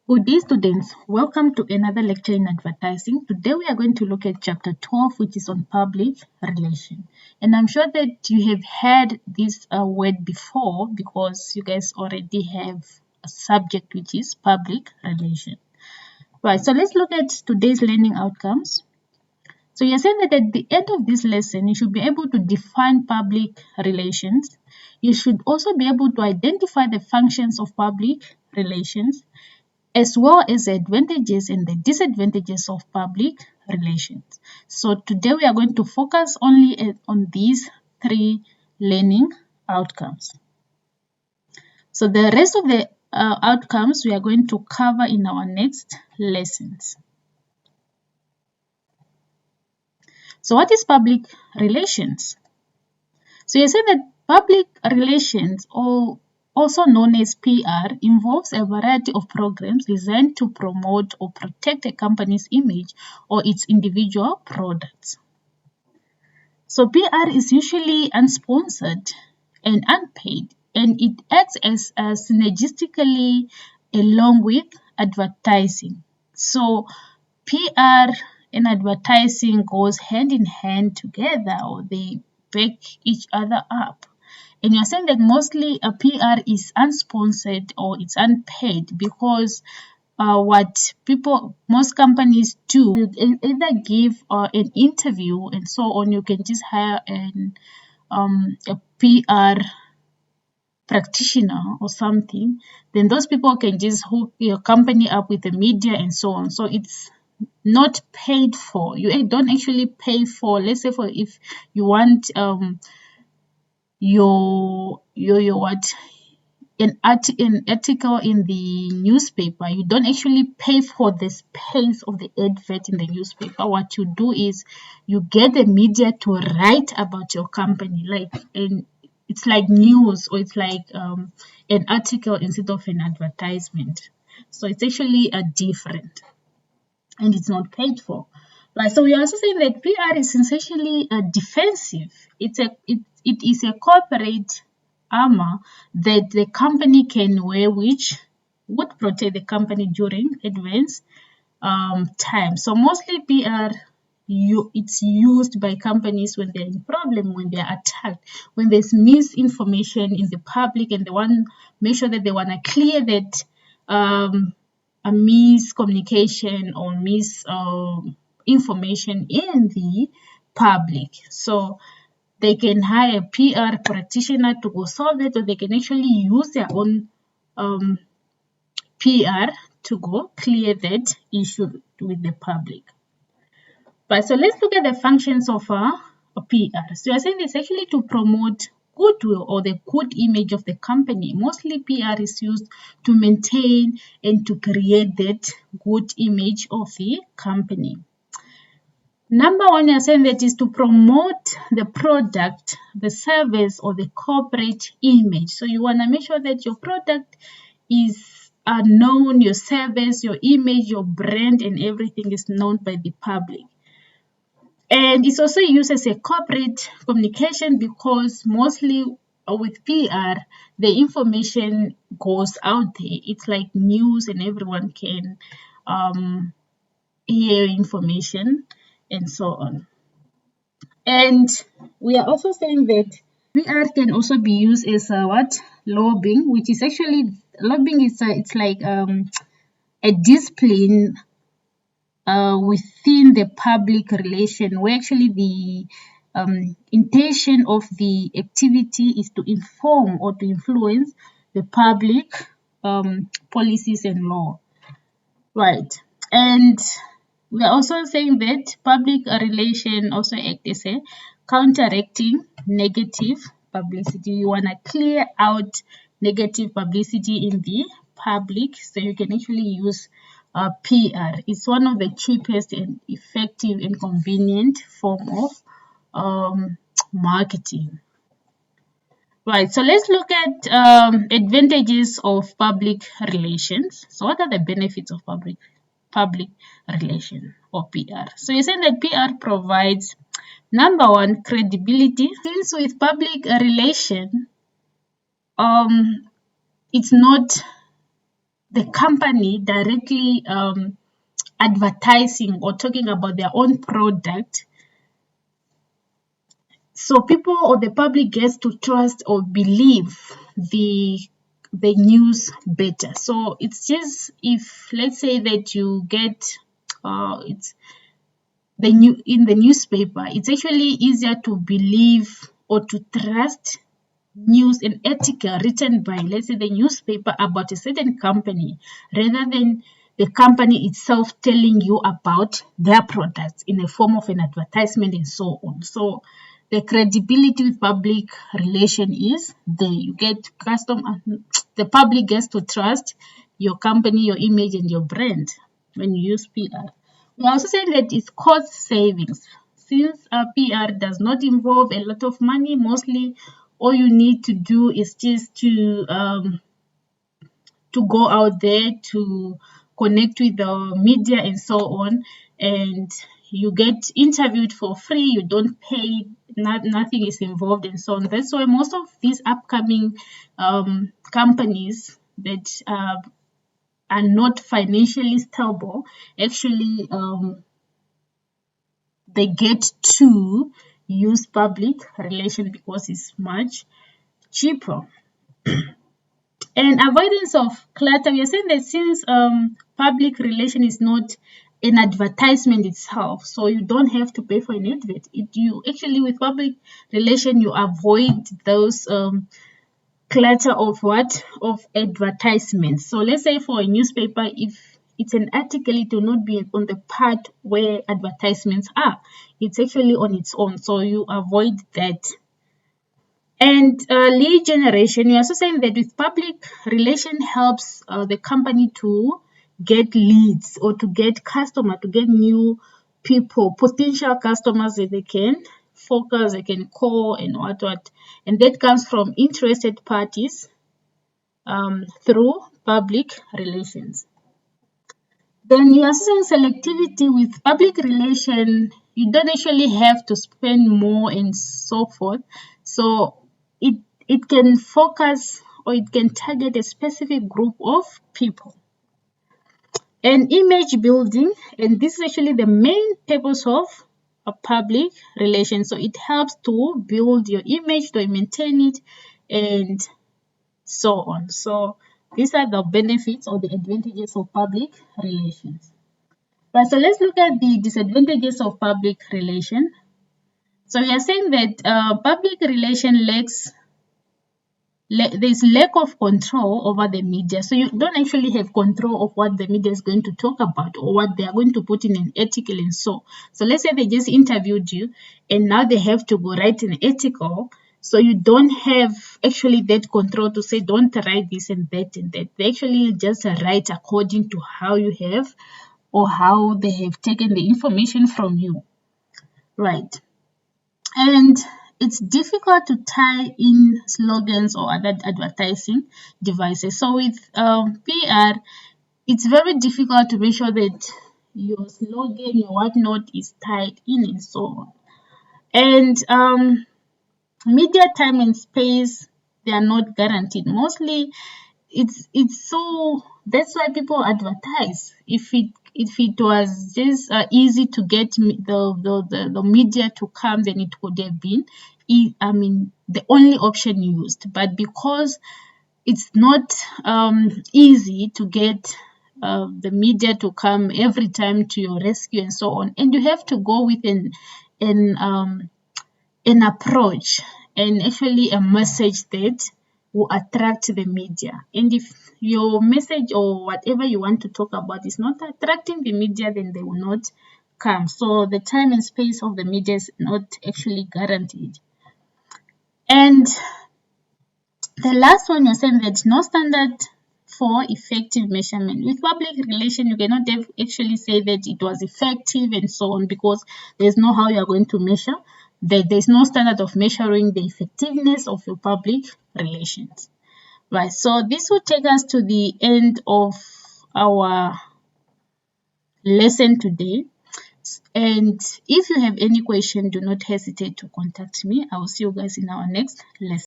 Good day, students. Welcome to another lecture in advertising. Today we are going to look at chapter 12, which is on public relation. And I'm sure that you have heard this word before because you guys already have a subject which is public relation. Right, so let's look at today's learning outcomes. So you're saying that at the end of this lesson, you should be able to define public relations. You should also be able to identify the functions of public relations, as well as the advantages and the disadvantages of public relations. So today we are going to focus only on these three learning outcomes. So the rest of the outcomes we are going to cover in our next lessons. So what is public relations? So you say that public relations, or also known as PR, involves a variety of programs designed to promote or protect a company's image or its individual products. So PR is usually unsponsored and unpaid, and it acts as synergistically along with advertising. So PR and advertising goes hand in hand together, or they back each other up. And you're saying that mostly a PR is unsponsored or it's unpaid because what most companies do, either give an interview and so on. You can just hire a PR practitioner or something. Then those people can just hook your company up with the media and so on. So it's not paid for. You don't actually pay for, let's say, for if you want your what, an article in the newspaper, you don't actually pay for the space of the advert in the newspaper. What you do is you get the media to write about your company, it's like news, or it's like an article instead of an advertisement. So it's actually a different, and it's not paid for. Right, so we are also saying that PR is essentially defensive. It is a corporate armor that the company can wear, which would protect the company during adverse time. So mostly PR, it's used by companies when they're in problem, when they're attacked, when there's misinformation in the public, and they want to make sure that they want to clear that a miscommunication or misinformation in the public. So they can hire a PR practitioner to go solve it, or they can actually use their own PR to go clear that issue with the public. But so let's look at the functions of a PR. So you're saying it's actually to promote goodwill or the good image of the company. Mostly PR is used to maintain and to create that good image of the company. Number one, you're saying that is to promote the product, the service, or the corporate image. So you want to make sure that your product is known, your service, your image, your brand, and everything is known by the public. And it's also used as a corporate communication because mostly with PR, the information goes out there. It's like news, and everyone can hear information and so on. And we are also saying that PR can also be used as lobbying, which is actually lobbying is it's like a discipline within the public relation, where actually the intention of the activity is to inform or to influence the public policies and law. Right. And we are also saying that public relation also act as a counteracting negative publicity. You want to clear out negative publicity in the public, so you can actually use PR. It's one of the cheapest and effective and convenient form of marketing. Right, so let's look at advantages of public relations. So what are the benefits of public relation or PR? So you're saying that PR provides, number one, credibility. Since with public relation, it's not the company directly advertising or talking about their own product, so people or the public gets to trust or believe the news better. So it's just, if let's say that you get it's the new in the newspaper, it's actually easier to believe or to trust news and article written by, let's say, the newspaper about a certain company, rather than the company itself telling you about their products in the form of an advertisement and so on. So the credibility with public relation is there. You get the public gets to trust your company, your image, and your brand when you use PR. We also say that it's cost savings. Since PR does not involve a lot of money, mostly all you need to do is just to go out there to connect with the media and so on, and you get interviewed for free. You don't pay, nothing is involved and so on. That's why most of these upcoming companies that are not financially stable, actually they get to use public relation because it's much cheaper. And avoidance of clutter, we are saying that since public relation is not an advertisement itself, so you don't have to pay for an advert. You actually, with public relation, you avoid those clutter of advertisements. So let's say for a newspaper, if it's an article, it will not be on the part where advertisements are. It's actually on its own, so you avoid that. And lead generation, you're also saying that with public relation helps the company to get leads or to get customer, to get new people, potential customers that they can focus, they can call and what. And that comes from interested parties through public relations. Then you are saying selectivity with public relation, you don't actually have to spend more and so forth. So it can focus or it can target a specific group of people. And image building, and this is actually the main purpose of a public relation. So it helps to build your image, to maintain it, and so on. So these are the benefits or the advantages of public relations. Right, so let's look at the disadvantages of public relation. So we are saying that public relation there's lack of control over the media. So you don't actually have control of what the media is going to talk about or what they are going to put in an article and so. So let's say they just interviewed you and now they have to go write an article. So you don't have actually that control to say don't write this and that and that. They actually just write according to how you have or how they have taken the information from you. Right. And it's difficult to tie in slogans or other advertising devices. So with PR, it's very difficult to make sure that your slogan, your whatnot is tied in and so on. And media time and space, they are not guaranteed. Mostly, it's so that's why people advertise. If it was just easy to get the media to come, then it would have been the only option used. But because it's not easy to get the media to come every time to your rescue and so on, and you have to go with an approach and actually a message that will attract the media. And if your message or whatever you want to talk about is not attracting the media, then they will not come. So the time and space of the media is not actually guaranteed. And the last one, you're saying that no standard for effective measurement. With public relation, you cannot actually say that it was effective and so on because there's no how you're going to measure. There's no standard of measuring the effectiveness of your public relations. Right, so this will take us to the end of our lesson today. And if you have any question, do not hesitate to contact me. I will see you guys in our next lesson.